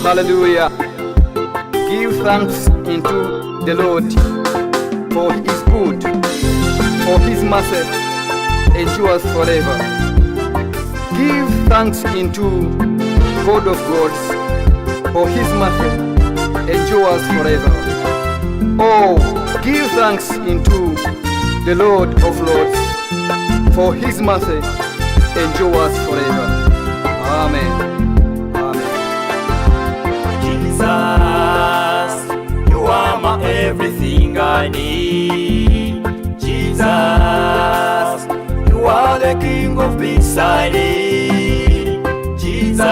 Hallelujah. Give thanks unto the Lord, for He is good, for His mercy endures forever. Give thanks unto God of gods, for His mercy endures forever. Oh, give thanks unto the Lord of lords, for His mercy endures forever. Amen. Amen. Jesus, you are my everything I need. Jesus, you are the King of peace I need. Jesus,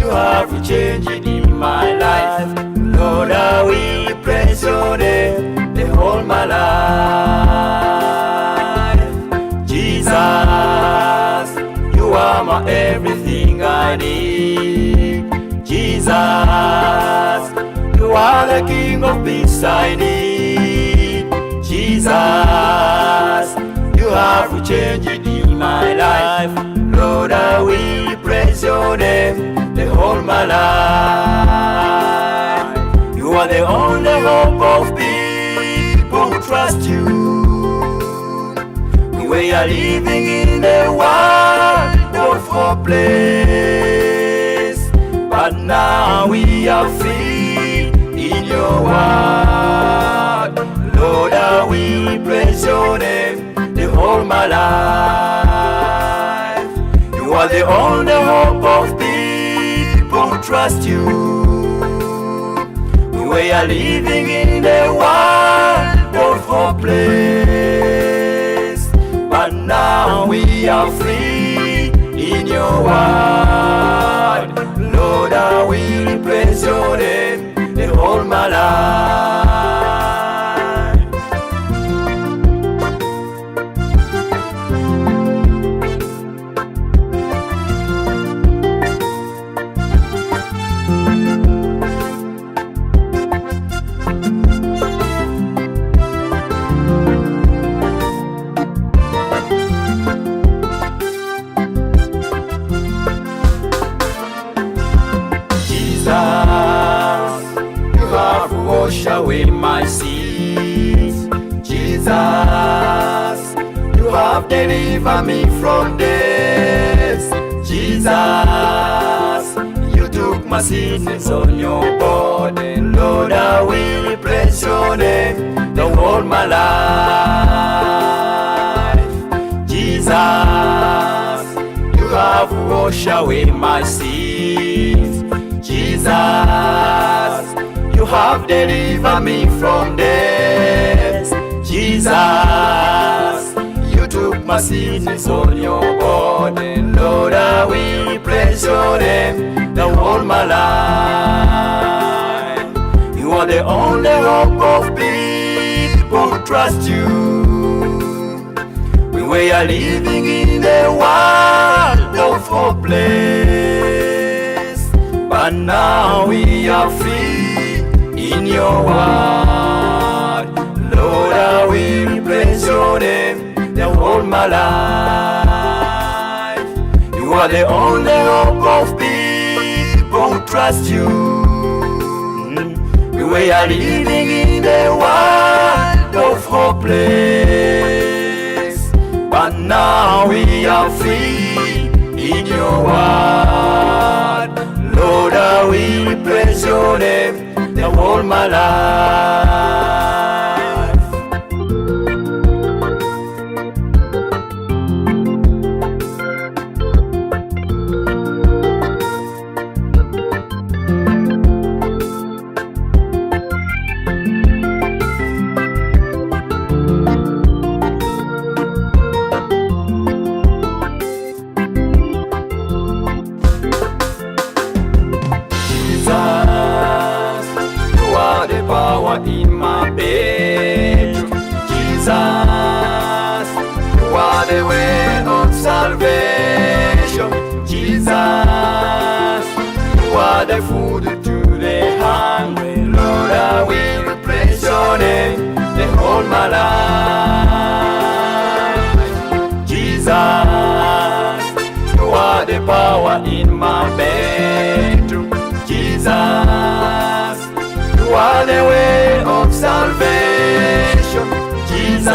you have changed in my life. Lord, I will praise your name the whole my life. Jesus, you are my everything I need. Jesus, you are the King of peace I need. Jesus, you have changed in my life. Lord, I will praise your name the whole my life. You are the only hope of people who trust you. We are living in a world of hopeless, but now we are free in your word. Lord, I will praise your name the whole my life. You are the only hope of people who trust you. We are living in a world of hopeless, but now we are free in your word. Lord, I will praise your name the whole my life. Wash away my sins. Jesus, you have delivered me from death. Jesus, you took my sins on your body. Lord, I will praise your name the whole my life. Jesus, you have washed away my sins. Jesus, you have delivered me from death. Jesus, you took my sins on your body. Lord, I will praise your name the whole my life. You are the only hope of people who trust you. We are living in a world of hopeless, but now we are free in your word. Lord, I will praise your name the whole my life. You are the only hope of people who trust you. We are living in a world of hopeless, but now we are free in your word. Lord, I will praise your name the whole my life. In my bedroom, Jesus, you are the way of salvation. Jesus, you are the food to the hungry. Lord, I will praise your name the whole my life. Jesus, you are the power in my bedroom. Jesus, you are the way of salvation. Jesus,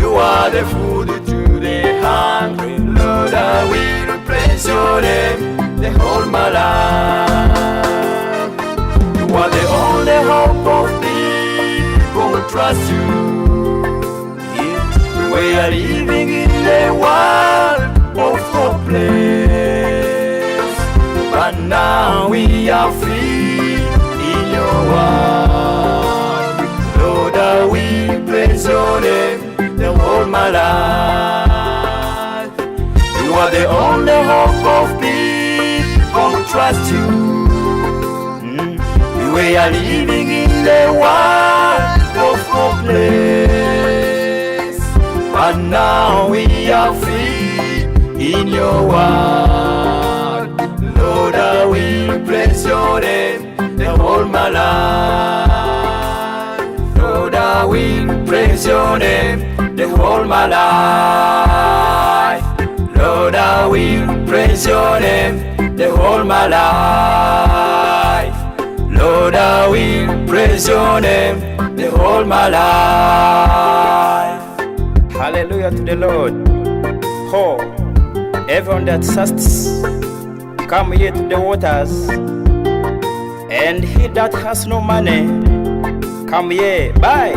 you are the food to the hungry. Lord, I will praise your name the whole my life. You are the only hope of people who trust you. We are living in the world of hopeless, but now we are free in your word. Lord, I will praise your name the whole my life. You are the only hope of people who trust you. We are living in the world of hopeless, but now we are free in your word. Lord, I will praise your name the whole my life. Lord, I will praise your name the whole my life. Lord, I will praise your name the whole my life. Lord, I will praise your name the whole my life. Hallelujah to the Lord. Oh, everyone that thirsts, come here to the waters. And he that has no money, come here, buy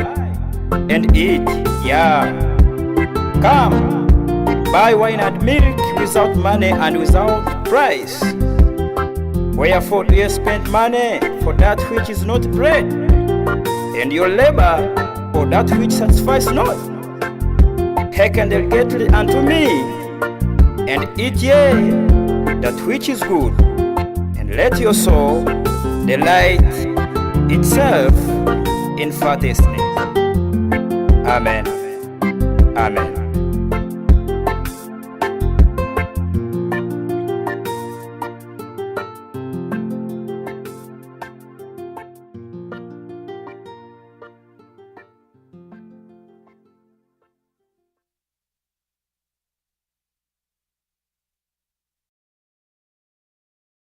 and eat. Yeah, come, buy wine and milk without money and without price. Wherefore do you spend money for that which is not bread, and your labor for that which satisfies not? Hearken diligently unto me, and eat ye that which is good, and let your soul delight itself in fatness. Amen. Amen.